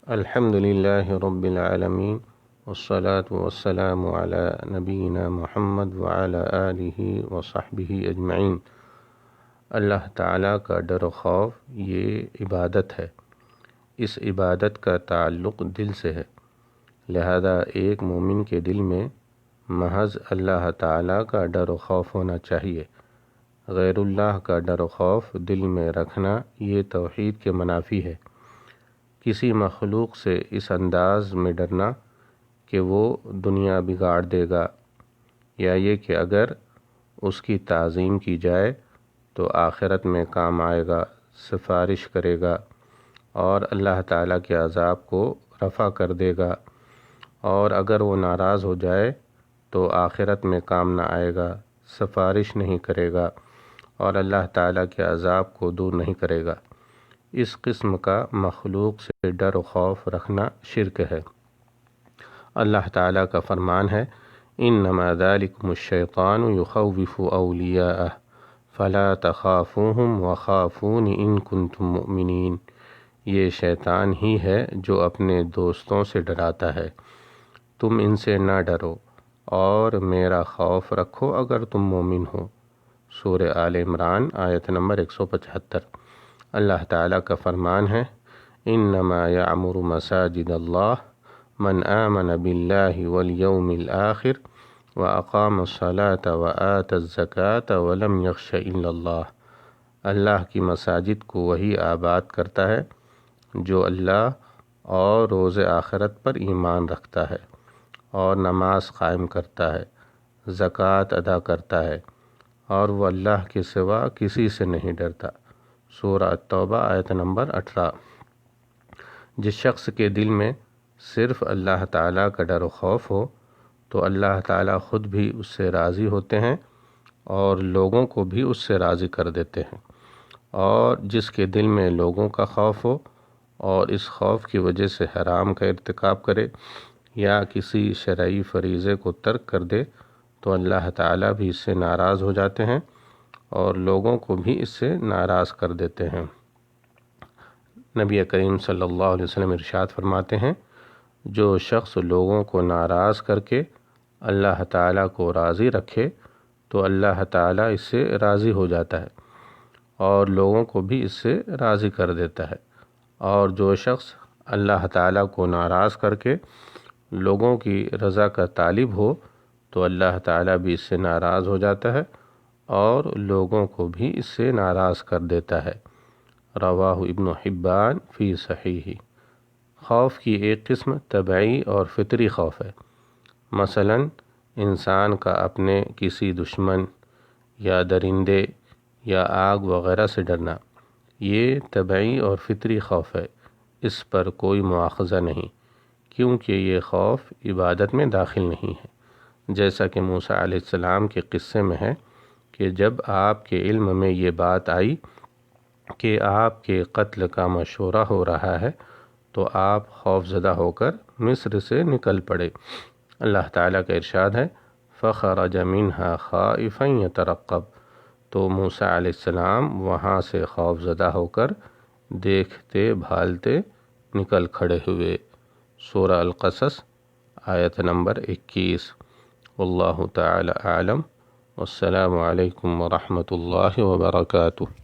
الحمد للہ رب العالمین والصلاة والسلام علی نبینا محمد وعلی آلہ وصحبہ اجمعین۔ اللہ تعالیٰ کا ڈر و خوف یہ عبادت ہے۔ اس عبادت کا تعلق دل سے ہے، لہذا ایک مومن کے دل میں محض اللہ تعالیٰ کا ڈر و خوف ہونا چاہیے۔ غیر اللہ کا ڈر و خوف دل میں رکھنا یہ توحید کے منافی ہے۔ کسی مخلوق سے اس انداز میں ڈرنا کہ وہ دنیا بگاڑ دے گا، یا یہ کہ اگر اس کی تعظیم کی جائے تو آخرت میں کام آئے گا، سفارش کرے گا اور اللہ تعالیٰ کے عذاب کو رفع کر دے گا، اور اگر وہ ناراض ہو جائے تو آخرت میں کام نہ آئے گا، سفارش نہیں کرے گا اور اللہ تعالیٰ کے عذاب کو دور نہیں کرے گا۔ اس قسم کا مخلوق سے ڈر و خوف رکھنا شرک ہے۔ اللہ تعالیٰ کا فرمان ہے، انما ذالکم الشیطان یخوف اولیاءہ فلا تخافوہم وخافون ان کنتم مؤمنین۔ یہ شیطان ہی ہے جو اپنے دوستوں سے ڈراتا ہے، تم ان سے نہ ڈرو اور میرا خوف رکھو اگر تم مومن ہو۔ سورہ آل عمران آیت نمبر 175۔ اللہ تعالیٰ کا فرمان ہے، انما یعمر مساجد اللہ من آمن باللہ والیوم الآخر واقام الصلاة وآت الزکاة ولم یخش الا اللہ۔ اللہ کی مساجد کو وہی آباد کرتا ہے جو اللہ اور روز آخرت پر ایمان رکھتا ہے اور نماز قائم کرتا ہے، زکوٰۃ ادا کرتا ہے، اور وہ اللہ کے سوا کسی سے نہیں ڈرتا۔ سورہ التوبہ آیت نمبر 18۔ جس شخص کے دل میں صرف اللہ تعالیٰ کا ڈر و خوف ہو تو اللہ تعالیٰ خود بھی اس سے راضی ہوتے ہیں اور لوگوں کو بھی اس سے راضی کر دیتے ہیں، اور جس کے دل میں لوگوں کا خوف ہو اور اس خوف کی وجہ سے حرام کا ارتکاب کرے یا کسی شرعی فریضے کو ترک کر دے تو اللہ تعالیٰ بھی اس سے ناراض ہو جاتے ہیں اور لوگوں کو بھی اس سے ناراض کر دیتے ہیں۔ نبی کریم صلی اللہ علیہ وسلم ارشاد فرماتے ہیں، جو شخص لوگوں کو ناراض کر کے اللہ تعالیٰ کو راضی رکھے تو اللہ تعالیٰ اس سے راضی ہو جاتا ہے اور لوگوں کو بھی اس سے راضی کر دیتا ہے، اور جو شخص اللہ تعالیٰ کو ناراض کر کے لوگوں کی رضا کا طالب ہو تو اللہ تعالیٰ بھی اس سے ناراض ہو جاتا ہے اور لوگوں کو بھی اس سے ناراض کر دیتا ہے۔ رواہ ابن حبان فی صحیح۔ خوف کی ایک قسم طبعی اور فطری خوف ہے، مثلا انسان کا اپنے کسی دشمن یا درندے یا آگ وغیرہ سے ڈرنا، یہ طبعی اور فطری خوف ہے، اس پر کوئی مواخذہ نہیں، کیونکہ یہ خوف عبادت میں داخل نہیں ہے۔ جیسا کہ موسیٰ علیہ السلام کے قصے میں ہے کہ جب آپ کے علم میں یہ بات آئی کہ آپ کے قتل کا مشورہ ہو رہا ہے تو آپ خوف زدہ ہو کر مصر سے نکل پڑے۔ اللہ تعالیٰ کا ارشاد ہے، فَخَرَجَ مِنْهَا خَائِفًا يَتَرَقَّبُ۔ تو موسیٰ علیہ السلام وہاں سے خوف زدہ ہو کر دیکھتے بھالتے نکل کھڑے ہوئے۔ سورہ القصص آیت نمبر 21۔ واللہ تعالی اعلم، والسلام علیکم ورحمۃ اللہ وبرکاتہ۔